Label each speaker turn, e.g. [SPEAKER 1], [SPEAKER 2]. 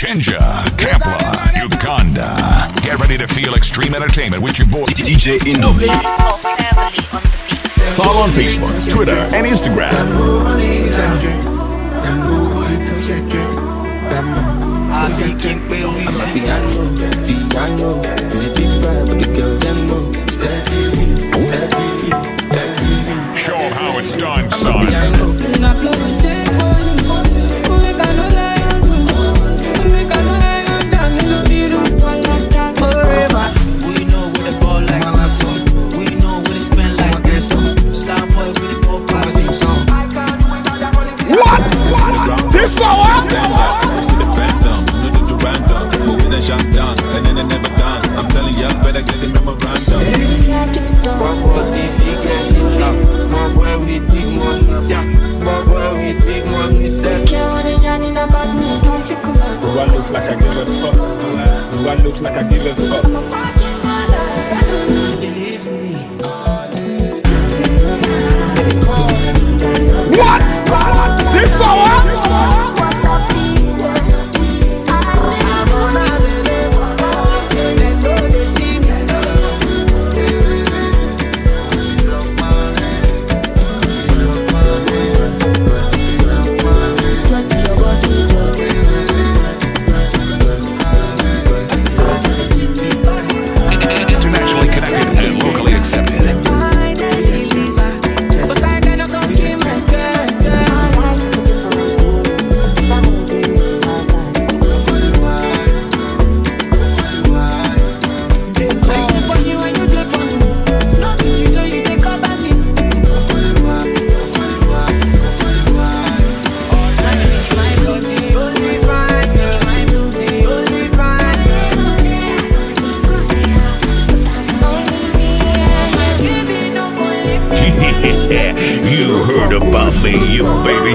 [SPEAKER 1] Kenya, Kampala, Uganda. Get ready to feel extreme entertainment with your boy DJ INDOMIE. Follow on Facebook, Twitter, and Instagram. Show them how it's done, son.
[SPEAKER 2] This hour? See the phantom, look at the random. Moving and shut down, and then never done. I'm telling you, better get the memorandum. Small boy with big money, small boy with big money. Do I look like I give a fuck? Do I look like I give a fuck?
[SPEAKER 3] What?
[SPEAKER 2] This hour?
[SPEAKER 1] Internationally connected and locally accepted. You heard about me, you baby.